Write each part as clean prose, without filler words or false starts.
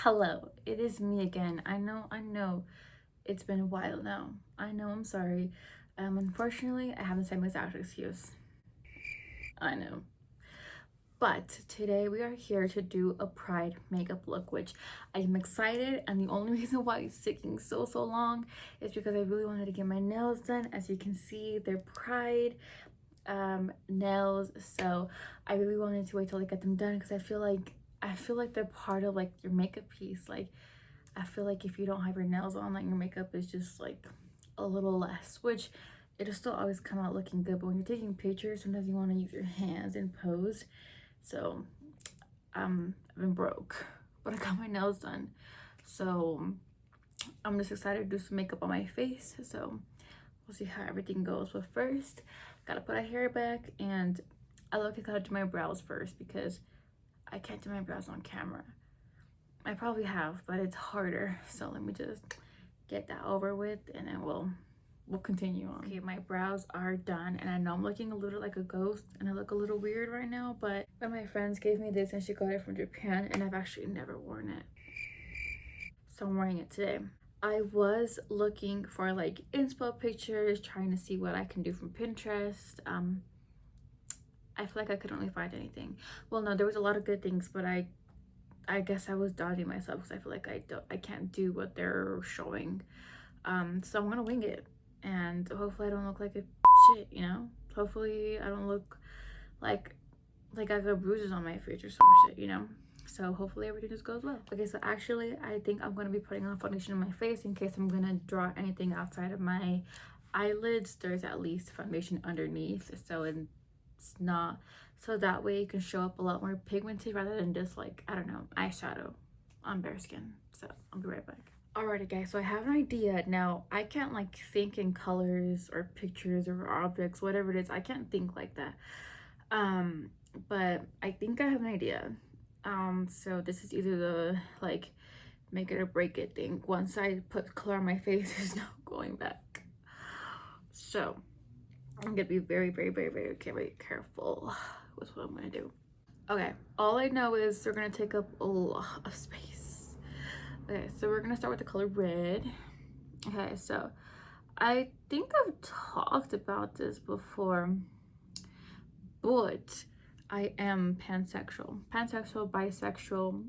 Hello, it is me again. I know, it's been a while now. I know, I'm sorry. Unfortunately, I haven't said my exact excuse. I know. But today we are here to do a Pride makeup look, which I'm excited. And the only reason why it's taking so long is because I really wanted to get my nails done. As you can see, they're Pride nails. So I really wanted to wait till I get them done because I feel like they're part of like your makeup piece. Like I feel like if you don't have your nails on, like your makeup is just like a little less, which it'll still always come out looking good. But when you're taking pictures, sometimes you want to use your hands and pose. So I've been broke, but I got my nails done. So I'm just excited to do some makeup on my face. So we'll see how everything goes. But first, gotta put a hair back, and gotta do my brows first because I can't do my brows on camera. I probably have, but it's harder. So let me just get that over with, and then we'll continue on. Okay, my brows are done, and I know I'm looking a little like a ghost, and I look a little weird right now, but one of my friends gave me this, and she got it from Japan, and I've actually never worn it. So I'm wearing it today. I was looking for like inspo pictures, trying to see what I can do from Pinterest. I feel like I couldn't really find anything. Well, no, there was a lot of good things, but I guess I was doubting myself because I feel like I can't do what they're showing. So I'm gonna wing it, and hopefully I don't look like a shit, you know. Hopefully I don't look like I got bruises on my face or some shit, you know. So hopefully everything just goes well. Okay, so actually I think I'm gonna be putting on foundation on my face in case I'm gonna draw anything outside of my eyelids. There's at least foundation underneath, so it's not, so that way it can show up a lot more pigmented rather than just like, I don't know, eyeshadow on bare skin. So I'll be right back. Alrighty guys, so I have an idea. Now I can't like think in colors or pictures or objects, whatever it is. I can't think like that. But I think I have an idea. So this is either the like make it or break it thing. Once I put color on my face, there's no going back. So I'm gonna be very careful with what I'm gonna do. Okay, all I know is they're gonna take up a lot of space. Okay, so we're gonna start with the color red. Okay, so I think I've talked about this before, but I am pansexual, bisexual.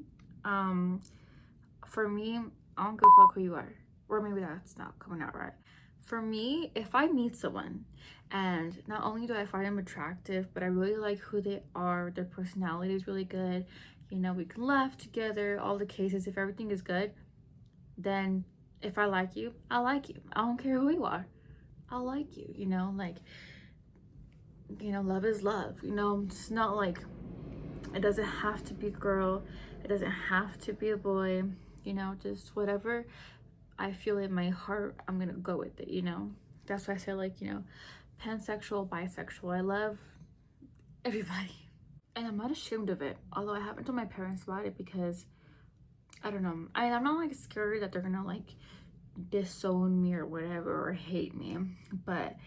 For me, I don't give a fuck who you are, or maybe that's not coming out right. For me, if I meet someone and not only do I find them attractive, but I really like who they are, their personality is really good, you know, we can laugh together, all the cases, if everything is good, then if I like you, I like you. I don't care who you are. I'll like you, you know, like, you know, love is love, you know. It's not like it doesn't have to be a girl, it doesn't have to be a boy, you know, just whatever I feel in my heart, I'm gonna go with it, you know. That's why I say, like, you know, pansexual, bisexual. I love everybody, and I'm not ashamed of it, although I haven't told my parents about it because I don't know, I'm not like scared that they're gonna like disown me or whatever or hate me. But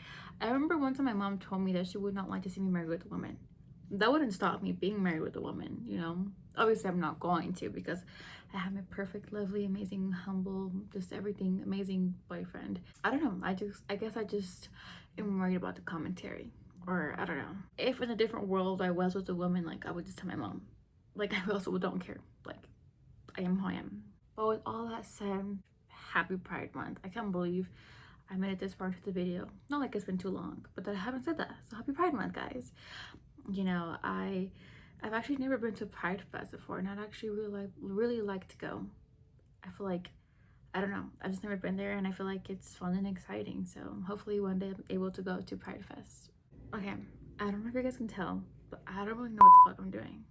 I remember one time my mom told me that she would not like to see me married with a woman. That wouldn't stop me being married with a woman, you know. Obviously I'm not going to because I have a perfect, lovely, amazing, humble, just everything amazing boyfriend. I don't know, I guess I just am worried about the commentary, or I don't know. If in a different world I was with a woman, like I would just tell my mom, like I also don't care, like I am who I am. But with all that said, happy Pride Month. I can't believe I made it this far into the video. Not like it's been too long, but that I haven't said that. So happy Pride Month, guys. You know, I've actually never been to Pride Fest before, and I'd actually really like to go. I feel like, I don't know, I've just never been there, and I feel like it's fun and exciting. So hopefully one day I'm able to go to Pride Fest. Okay, I don't know if you guys can tell, but I don't really know what the fuck I'm doing.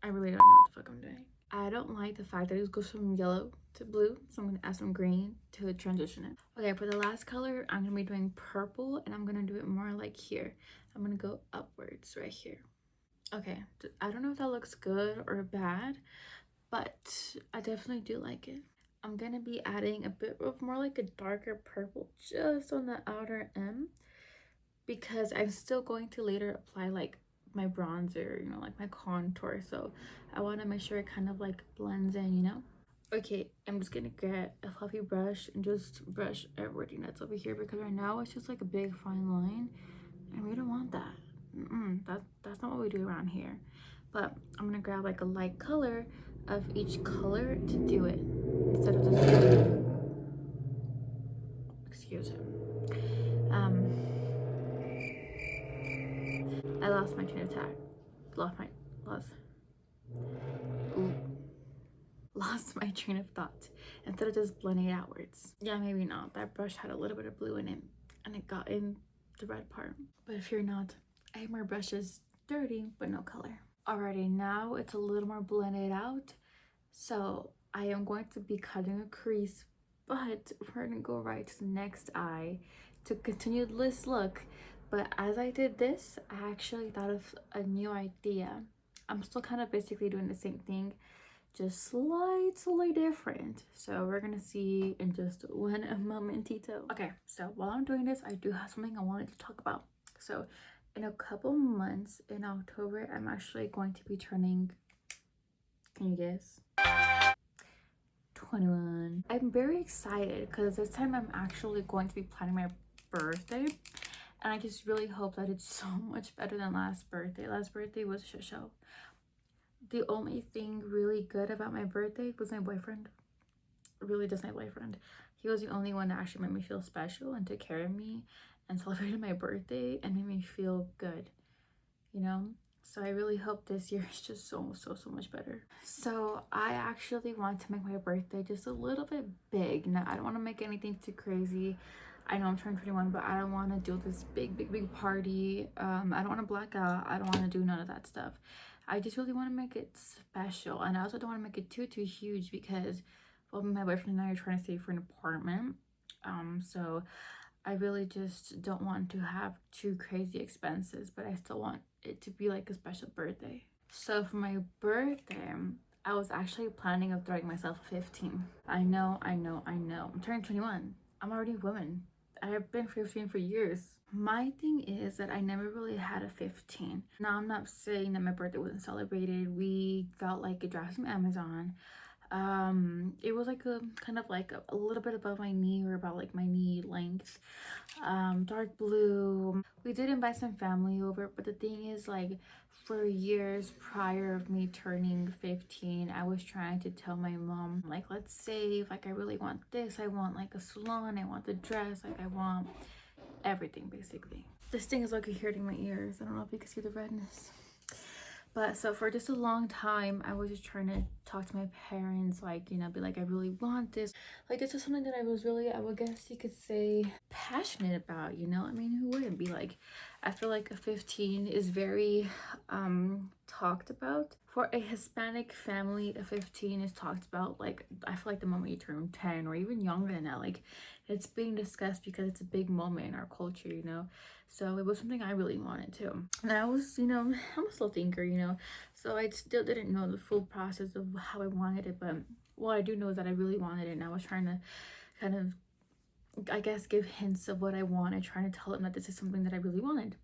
I really don't know what the fuck I'm doing. I don't like the fact that it goes from yellow to blue, so I'm gonna add some green to transition it. Okay, for the last color, I'm gonna be doing purple, and I'm gonna do it more like here. I'm gonna go upwards right here. Okay, I don't know if that looks good or bad, but I definitely do like it. I'm gonna be adding a bit of more like a darker purple just on the outer M, because I'm still going to later apply like my bronzer, you know, like my contour. So I want to make sure it kind of like blends in, you know. Okay, I'm just gonna get a fluffy brush and just brush everything that's over here, because right now it's just like a big fine line and we don't want that. That's not what we do around here. But I'm gonna grab like a light color of each color to do it instead of just, excuse him. I lost my train of thought. Lost my lost lost my train of thought instead of just blending it outwards. Yeah, maybe not. That brush had a little bit of blue in it and it got in the red part. But if you're not, I have more brushes dirty but no color. Alrighty, now it's a little more blended out. So I am going to be cutting a crease, but we're gonna go right to the next eye to continue this look. But as I did this, I actually thought of a new idea. I'm still kind of basically doing the same thing, just slightly different. So we're gonna see in just one momentito. Okay, so while I'm doing this, I do have something I wanted to talk about. So in a couple months, in October, I'm actually going to be turning, can you guess? 21. I'm very excited because this time I'm actually going to be planning my birthday, and I just really hope that it's so much better than last birthday. Last birthday was a shit show. The only thing really good about my birthday was my boyfriend. Really just my boyfriend. He was the only one that actually made me feel special and took care of me and celebrated my birthday and made me feel good, you know. So I really hope this year is just so much better. So I actually want to make my birthday just a little bit big. Now I don't want to make anything too crazy. I know I'm turning 21, but I don't want to do this big party. I don't want to black out. I don't want to do none of that stuff. I just really want to make it special, and I also don't want to make it too huge because, well, my boyfriend and I are trying to save for an apartment. So I really just don't want to have too crazy expenses, but I still want it to be like a special birthday. So for my birthday, I was actually planning of throwing myself a 15. I know. I'm turning 21. I'm already a woman. I have been 15 for years. My thing is that I never really had a 15. Now, I'm not saying that my birthday wasn't celebrated. We got like a dress from Amazon. It was like a kind of like a little bit above my knee, or about like my knee length. Dark blue. We did invite some family over, but the thing is, like, for years prior of me turning 15, I was trying to tell my mom, like, let's save, like, I really want this, I want like a salon, I want the dress, like I want everything basically. This thing is like hurting my ears. I don't know if you can see the redness. But so for just a long time, I was just trying to talk to my parents, like, you know, be like, I really want this. Like, this is something that I was really, I would guess you could say, passionate about, you know? I mean, who wouldn't be? Like, I feel like a 15 is very talked about. For a Hispanic family, a 15 is talked about, like, I feel like the moment you turn 10 or even younger than that, like, it's being discussed because it's a big moment in our culture, you know? So it was something I really wanted to. And I was, you know, I'm a slow thinker, you know, so I still didn't know the full process of how I wanted it. But what I do know is that I really wanted it, and I was trying to kind of, I guess, give hints of what I wanted, trying to tell them that this is something that I really wanted.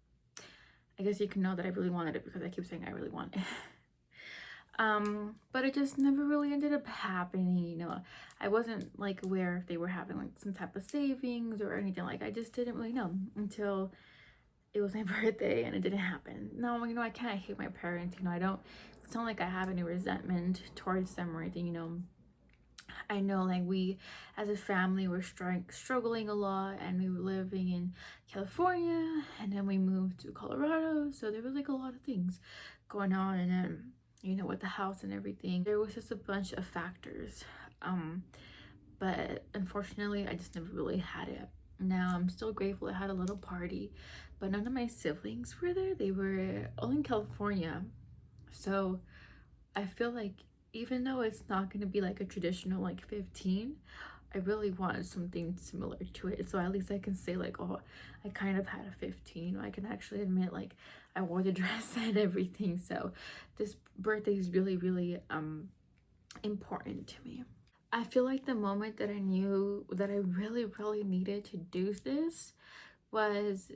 I guess you can know that I really wanted it because I keep saying I really want it. But it just never really ended up happening, you know. I wasn't like aware if they were having like some type of savings or anything. Like, I just didn't really know until it was my birthday and it didn't happen. Now, you know, I can't hate my parents, you know. It's not like I have any resentment towards them or anything, you know. I know, like, we as a family were struggling a lot, and we were living in California, and then we moved to Colorado, so there was like a lot of things going on. And then, you know, with the house and everything, there was just a bunch of factors. But unfortunately, I just never really had it. Now I'm still grateful I had a little party, but none of my siblings were there. They were all in California. So I feel like, even though it's not going to be like a traditional like 15, I really wanted something similar to it. So at least I can say like, oh, I kind of had a 15. I can actually admit like I wore the dress and everything. So this birthday is really important to me. I feel like the moment that I knew that I really needed to do this was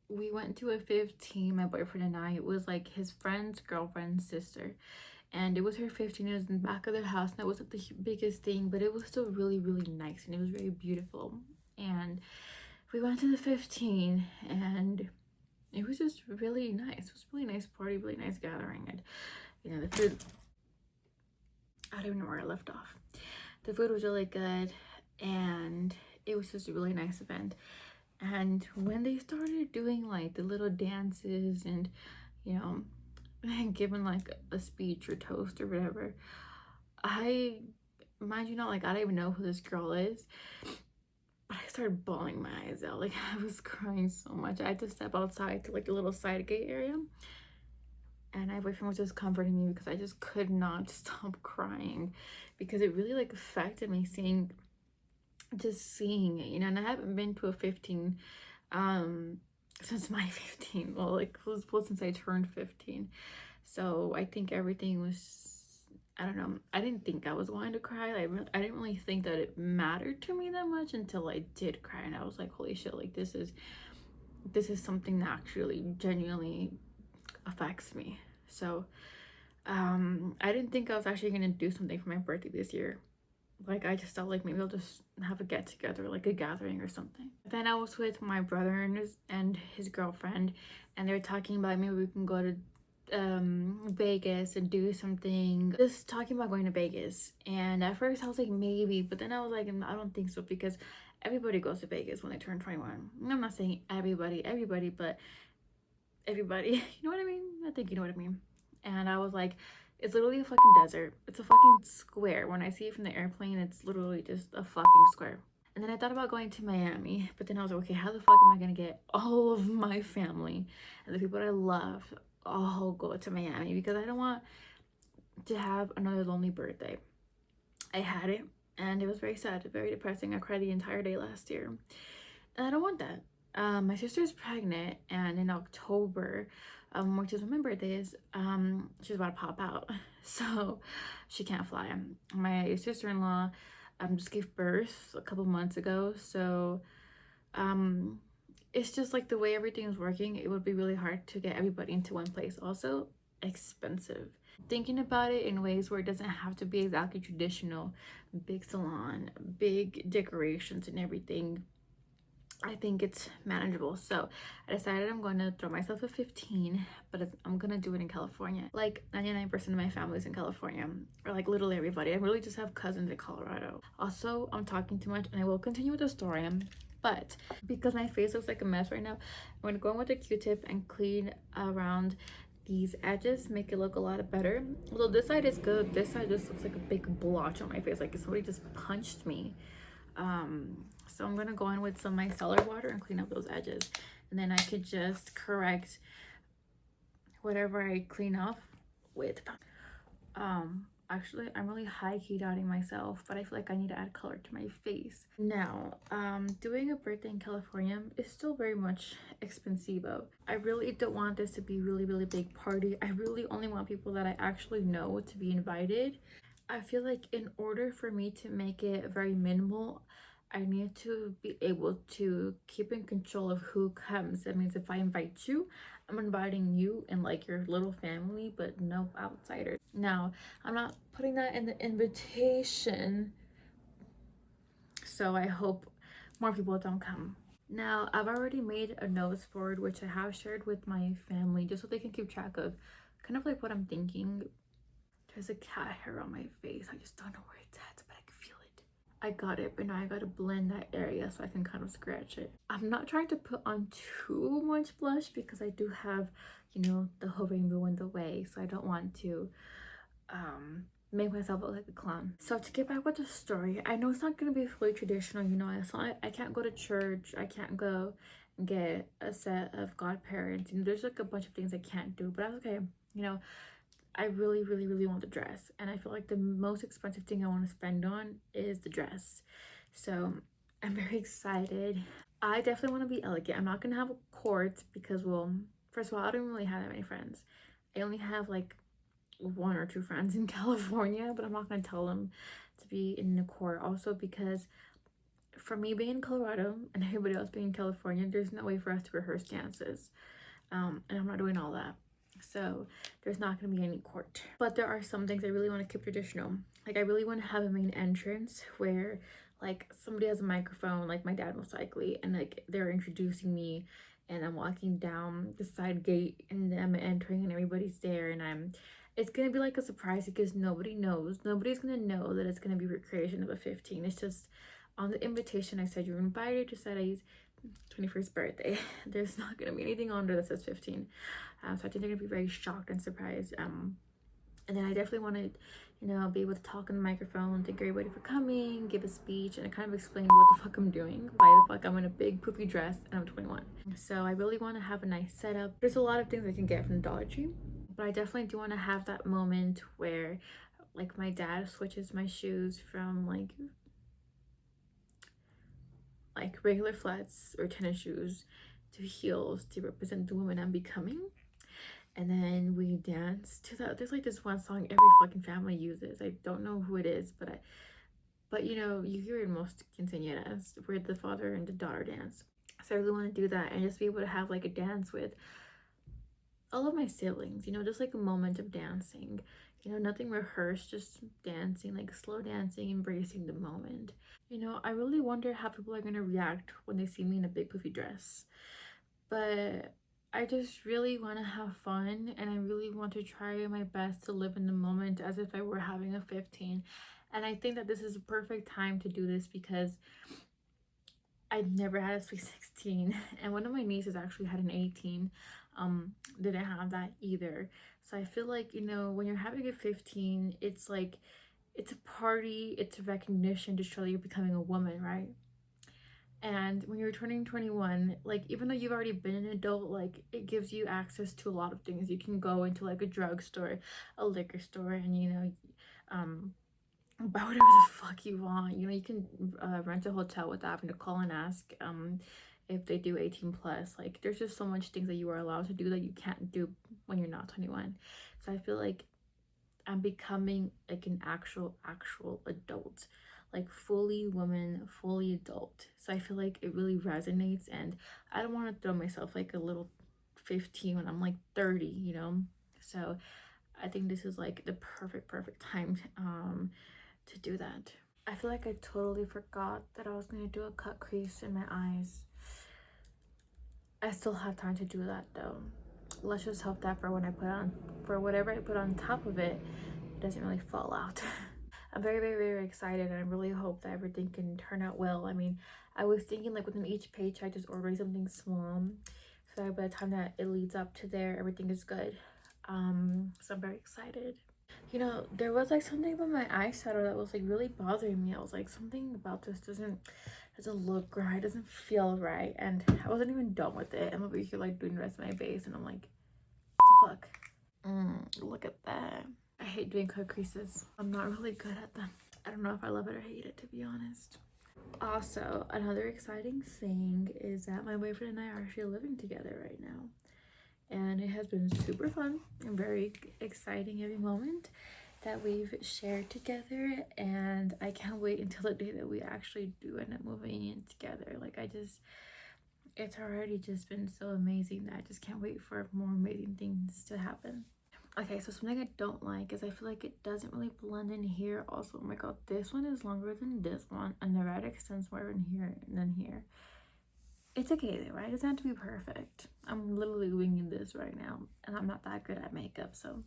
we went to a 15, my boyfriend and I. It was like his friend's girlfriend's sister, and it was her 15. It was in the back of the house, and that wasn't the biggest thing, but it was still really, really nice, and it was very beautiful. And we went to the 15, and it was just really nice. It was a really nice party, really nice gathering. And you know, the food, I don't even know where I left off. The food was really good, and it was just a really nice event. And when they started doing like the little dances and, you know, giving like a speech or toast or whatever, I, mind you not, like I don't even know who this girl is, but I started bawling my eyes out. Like I was crying so much. I had to step outside to like a little side gate area, and my boyfriend was just comforting me because I just could not stop crying, because it really like affected me seeing it, you know. And I haven't been to a 15 since my 15, well, like well, since I turned 15. So I think everything was, I don't know, I didn't think I was going to cry. I didn't really think that it mattered to me that much until I did cry, and I was like, holy shit, like this is something that actually genuinely affects me. So I didn't think I was actually gonna do something for my birthday this year. Like I just thought like maybe I'll just have a get together, like a gathering or something. Then I was with my brother and his girlfriend, and they were talking about maybe we can go to Vegas and do something, just talking about going to Vegas. And at first I was like maybe, but then I was like, I don't think so, because everybody goes to Vegas when they turn 21. I'm not saying everybody, but everybody. You know what I mean? I think you know what I mean. And I was like, it's literally a fucking desert. It's a fucking square. When I see it from the airplane, it's literally just a fucking square. And then I thought about going to Miami, but then I was like, okay, how the fuck am I gonna get all of my family and the people that I love all go to Miami? Because I don't want to have another lonely birthday. I had it, and it was very sad, very depressing. I cried the entire day last year, and I don't want that. My sister's pregnant, and in October, which is when my birthday is, she's about to pop out, so she can't fly. My sister-in-law just gave birth a couple months ago, so it's just like the way everything is working, it would be really hard to get everybody into one place. Also expensive. Thinking about it in ways where it doesn't have to be exactly traditional, big salon, big decorations and everything, I think it's manageable. So I decided I'm going to throw myself a 15, but I'm going to do it in California. Like 99% of my family is in California, or like literally everybody. I really just have cousins in Colorado. Also, I'm talking too much, and I will continue with the story. But because my face looks like a mess right now, I'm going to go in with a Q-tip and clean around these edges, make it look a lot better. Although this side is good, this side just looks like a big blotch on my face, like somebody just punched me. So I'm gonna go in with some micellar water and clean up those edges, and then I could just correct whatever I clean off with actually I'm really high-key doubting myself, but I feel like I need to add color to my face. Now doing a birthday in California is still very much expensive. I really don't want this to be really big party. I really only want people that I actually know to be invited. I feel like in order for me to make it very minimal, I need to be able to keep in control of who comes. That means if I invite you, I'm inviting you and like your little family, but no outsiders. Now, I'm not putting that in the invitation, so I hope more people don't come. Now, I've already made a notes board, which I have shared with my family just so they can keep track of kind of like what I'm thinking. There's a cat hair on my face. I just don't know where it's at, but I can feel it. I got it, but now I gotta blend that area so I can kind of scratch it. I'm not trying to put on too much blush because I do have, you know, the whole rainbow in the way, so I don't want to make myself look like a clown. So to get back with the story, I know it's not gonna be fully traditional, you know. It's not, I can't go to church, I can't go and get a set of godparents, and there's like a bunch of things I can't do, but that's okay, you know. I really want the dress, and I feel like the most expensive thing I want to spend on is the dress. So I'm very excited. I definitely want to be elegant. I'm not gonna have a court because, well, first of all, I don't really have that many friends. I only have like 1 or 2 friends in California, but I'm not gonna tell them to be in the court. Also because for me being in Colorado and everybody else being in California, there's no way for us to rehearse dances. And I'm not doing all that. So there's not going to be any court. But there are some things I really want to keep traditional. Like I really want to have a main entrance where like somebody has a microphone, like my dad most likely, and like they're introducing me and I'm walking down the side gate and I'm entering and everybody's there and it's gonna be like a surprise because nobody knows. Nobody's gonna know that it's gonna be recreation of a 15. It's just on the invitation I said you're invited to Sadie's 21st birthday. There's not gonna be anything on there that says 15. So I think they're gonna be very shocked and surprised. And then I definitely want to, be able to talk on the microphone, thank everybody for coming, give a speech, and kind of explain what the fuck I'm doing, why the fuck I'm in a big poofy dress, and I'm 21. So I really want to have a nice setup. There's a lot of things I can get from the Dollar Tree, but I definitely do want to have that moment where, like, my dad switches my shoes from like regular flats or tennis shoes to heels to represent the woman I'm becoming. And then we dance to that. There's like this one song every fucking family uses. I don't know who it is, but you hear it in most quinceañeras where the father and the daughter dance. So I really want to do that and just be able to have like a dance with all of my siblings, just like a moment of dancing. Nothing rehearsed, just dancing, like slow dancing, embracing the moment. I really wonder how people are gonna react when they see me in a big poofy dress. But I just really want to have fun and I really want to try my best to live in the moment as if I were having a 15. And I think that this is a perfect time to do this because I've never had a sweet 16 and one of my nieces actually had an 18. Didn't have that either. So I feel like, when you're having a 15, it's like it's a party, it's a recognition to show that you're becoming a woman, right? And when you're turning 21, like even though you've already been an adult, like it gives you access to a lot of things. You can go into like a drugstore, a liquor store, and buy whatever the fuck you want. You can rent a hotel without having to call and ask if they do 18 plus. Like there's just so much things that you are allowed to do that you can't do when you're not 21. So I feel like I'm becoming like an actual adult, like fully woman, fully adult. So I feel like it really resonates and I don't want to throw myself like a little 15 when I'm like 30. So I think this is like the perfect time to do that. I feel like I totally forgot that I was going to do a cut crease in my eyes. I still have time to do that though. Let's just hope that for whatever I put on top of it doesn't really fall out. I'm very excited and I really hope that everything can turn out well. I mean, I was thinking like within each page I just order something small so that by the time that it leads up to there everything is good. So I'm very excited. There was like something about my eyeshadow that was like really bothering me. I was like, something about this doesn't look right, doesn't feel right, and I wasn't even done with it. I'm over here like doing the rest of my face and I'm like, what the fuck? Look at that. I hate doing cut creases. I'm not really good at them. I don't know if I love it or hate it, to be honest. Also, another exciting thing is that my boyfriend and I are actually living together right now. And it has been super fun and very exciting every moment that we've shared together. And I can't wait until the day that we actually do end up moving in together. It's already just been so amazing that I just can't wait for more amazing things to happen. Okay, so something I don't like is I feel like it doesn't really blend in here. Also, oh my god, this one is longer than this one and the red extends more in here than here. It's okay though, right? It doesn't have to be perfect. I'm literally winging this right now and I'm not that good at makeup, so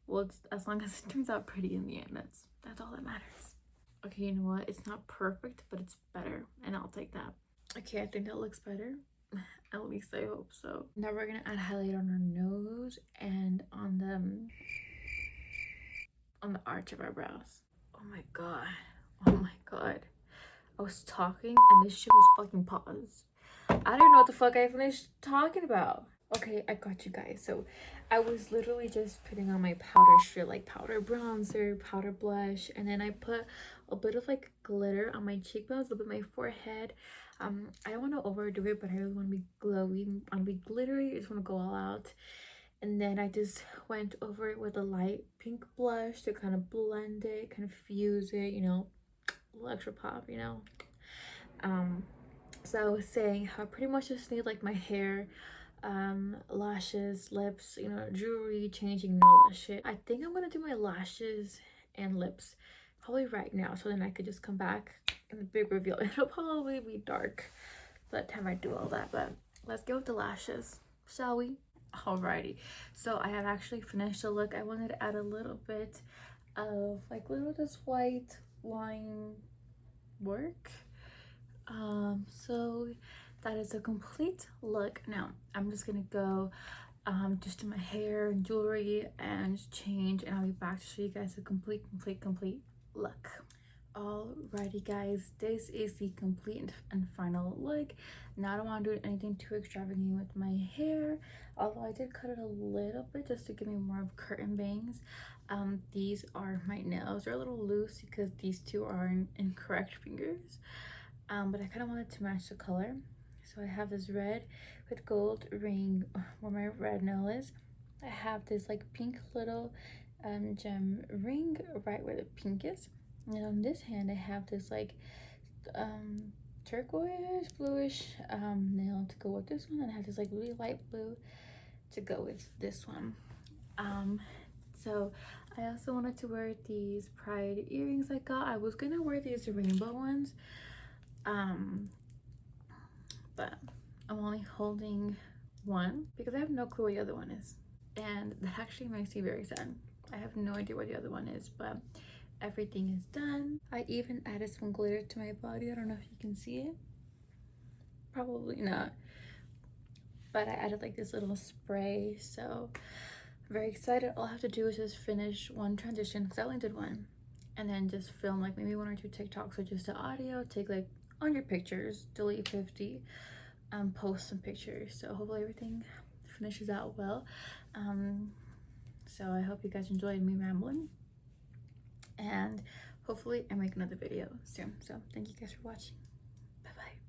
well, as long as it turns out pretty in the end, that's all that matters. Okay, you know what? It's not perfect, but it's better and I'll take that. Okay, I think that looks better. At least I hope so. Now we're gonna add highlight on our nose and on the arch of our brows. Oh my god. Oh my god. I was talking and this shit was fucking paused. I don't know what the fuck I finished talking about. Okay, I got you guys. So I was literally just putting on my powder shit, like powder bronzer, powder blush, and then I put a bit of like glitter on my cheekbones, a little bit my forehead. I don't want to overdo it, but I really want to be glowy, I want to be glittery. I just want to go all out. And then I just went over it with a light pink blush to kind of blend it, kind of fuse it, a little extra pop, Um, so I was saying how I pretty much just need like my hair, lashes, lips, you know, jewelry, changing, and all that shit. I think I'm gonna do my lashes and lips probably right now, so then I could just come back in the big reveal. It'll probably be dark by the time I do all that, but let's go with the lashes, shall we? Alrighty, so I have actually finished the look. I wanted to add a little bit of like little this white line work. So that is a complete look. Now I'm just gonna go just do my hair and jewelry and change, and I'll be back to show you guys a complete look. Alrighty guys, this is the complete and final look. Now I don't want to do anything too extravagant with my hair, although I did cut it a little bit just to give me more of curtain bangs. These are my nails. They're a little loose because these two are in incorrect fingers, but I kind of wanted to match the color. So I have this red with gold ring where my red nail is. I have this like pink little gem ring right where the pink is. And on this hand, I have this like turquoise bluish nail to go with this one, and I have this like really light blue to go with this one. So I also wanted to wear these pride earrings I got. I was gonna wear these rainbow ones, but I'm only holding one because I have no clue what the other one is, and that actually makes me very sad. I have no idea what the other one is, but everything is done. I even added some glitter to my body. I don't know if you can see it, probably not, but I added like this little spray. So I'm very excited. All I have to do is just finish one transition because I only did one, and then just film like maybe 1 or 2 TikToks with just the audio, take like on your pictures, delete 50, post some pictures. So hopefully everything finishes out well. So I hope you guys enjoyed me rambling, and hopefully I make another video soon. So thank you guys for watching. Bye bye.